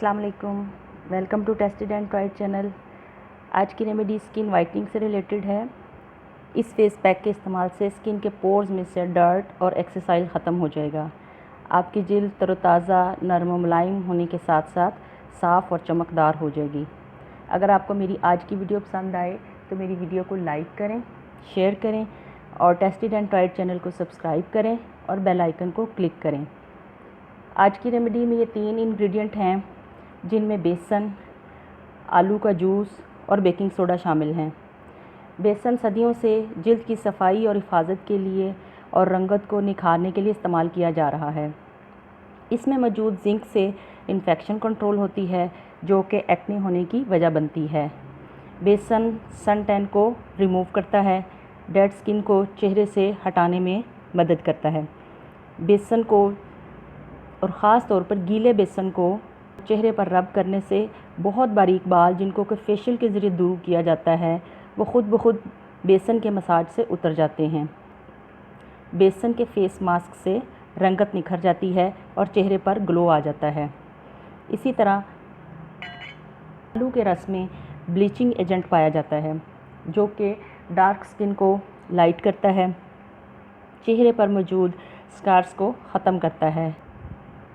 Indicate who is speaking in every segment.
Speaker 1: अस्सलाम वालेकुम, welcome to tested and tried channel. आज की रेमेडी स्किन वाइटनिंग से रिलेटेड है। इस फेस पैक के इस्तेमाल से स्किन के पोर्स में से डर्ट और एक्सेसाइल ख़त्म हो जाएगा। आपकी जिल्द तरोताज़ा, नरम और मुलायम होने के साथ साथ साफ़ और चमकदार हो जाएगी। अगर आपको मेरी आज की वीडियो पसंद आए तो मेरी वीडियो को लाइक करें, शेयर करें और टेस्टेड एंड ट्राइड चैनल को सब्सक्राइब करें और बेल आइकन को क्लिक करें। आज की रेमेडी में ये 3 इंग्रेडिएंट हैं जिनमें बेसन, आलू का जूस और बेकिंग सोडा शामिल हैं। बेसन सदियों से जिल्द की सफाई और हिफाजत के लिए और रंगत को निखारने के लिए इस्तेमाल किया जा रहा है। इसमें मौजूद जिंक से इन्फेक्शन कंट्रोल होती है जो कि एक्ने होने की वजह बनती है। बेसन सन टैन को रिमूव करता है, डेड स्किन को चेहरे से हटाने में मदद करता है। बेसन को और ख़ास तौर पर गीले बेसन को चेहरे पर रब करने से बहुत बारीक बाल जिनको कि फेशियल के ज़रिए दूर किया जाता है वो ख़ुद ब खुद बेसन के मसाज से उतर जाते हैं। बेसन के फेस मास्क से रंगत निखर जाती है और चेहरे पर ग्लो आ जाता है। इसी तरह आलू के रस में ब्लीचिंग एजेंट पाया जाता है जो कि डार्क स्किन को लाइट करता है, चेहरे पर मौजूद स्कार्स को ख़त्म करता है।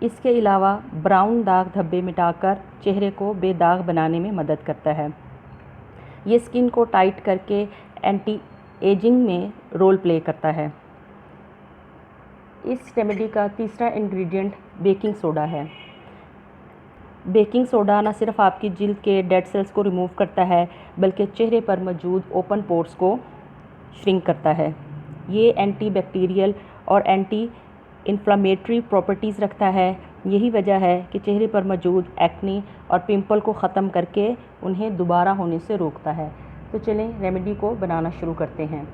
Speaker 1: इसके अलावा ब्राउन दाग धब्बे मिटाकर चेहरे को बेदाग बनाने में मदद करता है। ये स्किन को टाइट करके एंटी एजिंग में रोल प्ले करता है। इस रेमेडी का तीसरा इंग्रेडिएंट बेकिंग सोडा है। बेकिंग सोडा न सिर्फ आपकी जिल्द के डेड सेल्स को रिमूव करता है बल्कि चेहरे पर मौजूद ओपन पोर्स को श्रिंक करता है। ये एंटी बैक्टीरियल और एंटी इन्फ्लामेटरी प्रॉपर्टीज़ रखता है। यही वजह है कि चेहरे पर मौजूद एक्ने और पिंपल को ख़त्म करके उन्हें दोबारा होने से रोकता है। तो चलें रेमेडी को बनाना शुरू करते हैं।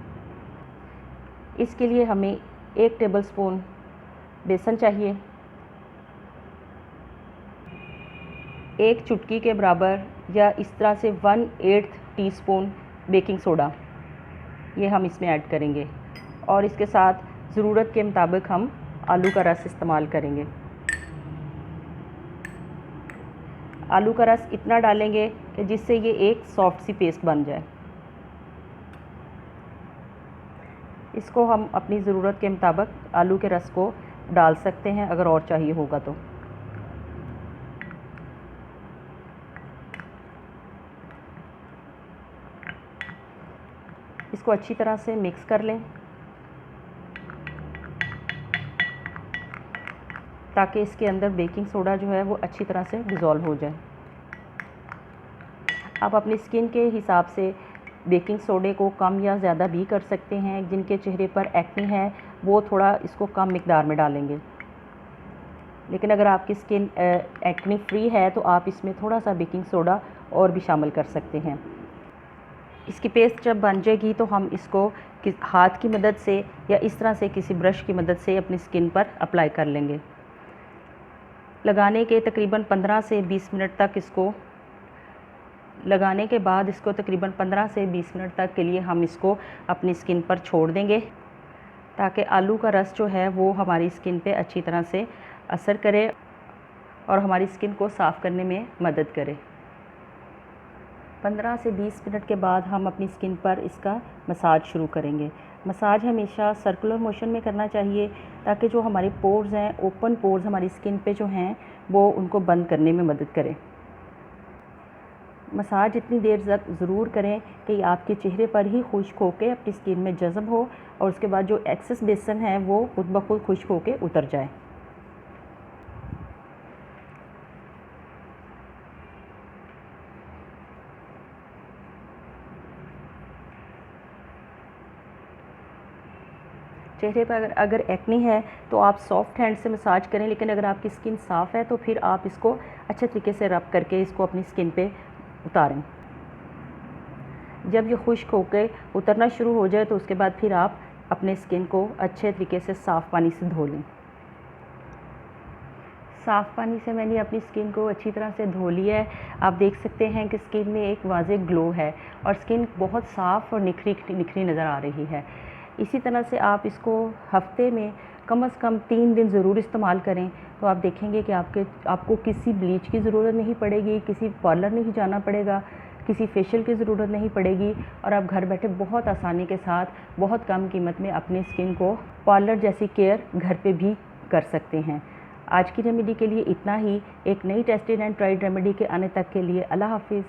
Speaker 1: इसके लिए हमें 1 टेबलस्पून बेसन चाहिए, 1 चुटकी के बराबर या इस तरह से 1/8 टीस्पून बेकिंग सोडा ये हम इसमें ऐड करेंगे और इसके साथ ज़रूरत के मुताबिक हम आलू का रस इस्तेमाल करेंगे। आलू का रस इतना डालेंगे कि जिससे ये एक सॉफ्ट सी पेस्ट बन जाए। इसको हम अपनी ज़रूरत के मुताबिक आलू के रस को डाल सकते हैं अगर और चाहिए होगा तो। इसको अच्छी तरह से मिक्स कर लें ताकि इसके अंदर बेकिंग सोडा जो है वो अच्छी तरह से डिज़ोल्व हो जाए। आप अपनी स्किन के हिसाब से बेकिंग सोडे को कम या ज़्यादा भी कर सकते हैं। जिनके चेहरे पर एक्ने है वो थोड़ा इसको कम मिकदार में डालेंगे, लेकिन अगर आपकी स्किन एक्ने फ्री है तो आप इसमें थोड़ा सा बेकिंग सोडा और भी शामिल कर सकते हैं। इसकी पेस्ट जब बन जाएगी तो हम इसको हाथ की मदद से या इस तरह से किसी ब्रश की मदद से अपनी स्किन पर अप्लाई कर लेंगे। लगाने के तकरीबन 15 से 20 मिनट तक इसको लगाने के बाद इसको तकरीबन 15 से 20 मिनट तक के लिए हम इसको अपनी स्किन पर छोड़ देंगे ताकि आलू का रस जो है वो हमारी स्किन पे अच्छी तरह से असर करे और हमारी स्किन को साफ़ करने में मदद करे। 15 से 20 मिनट के बाद हम अपनी स्किन पर इसका मसाज शुरू करेंगे। मसाज हमेशा सर्कुलर मोशन में करना चाहिए ताकि जो हमारे पोर्स हैं, ओपन पोर्स हमारी स्किन पे जो हैं वो उनको बंद करने में मदद करें। मसाज इतनी देर तक ज़रूर करें कि आपके चेहरे पर ही खुश्क होकर अपनी स्किन में जज़ब हो और उसके बाद जो एक्सेस बेसन है वो खुद ब खुद खुश्क होकर उतर जाए। चेहरे पर अगर एक्ने है तो आप सॉफ्ट हैंड से मसाज करें, लेकिन अगर आपकी स्किन साफ़ है तो फिर आप इसको अच्छे तरीके से रब करके इसको अपनी स्किन पे उतारें। जब ये खुश्क होकर उतरना शुरू हो जाए तो उसके बाद फिर आप अपने स्किन को अच्छे तरीके से साफ़ पानी से धो लें। साफ़ पानी से मैंने अपनी स्किन को अच्छी तरह से धो लिया है। आप देख सकते हैं कि स्किन में एक वाज़े ग्लो है और स्किन बहुत साफ़ और निखरी निखरी नज़र आ रही है। इसी तरह से आप इसको हफ्ते में कम से कम 3 दिन ज़रूर इस्तेमाल करें, तो आप देखेंगे कि आपको किसी ब्लीच की ज़रूरत नहीं पड़ेगी, किसी पार्लर नहीं जाना पड़ेगा, किसी फेशियल की ज़रूरत नहीं पड़ेगी और आप घर बैठे बहुत आसानी के साथ बहुत कम कीमत में अपनी स्किन को पार्लर जैसी केयर घर पे भी कर सकते हैं। आज की रेमेडी के लिए इतना ही। एक नई टेस्टेड एंड ट्राइड रेमेडी के आने तक के लिए अल्लाह हाफिज़।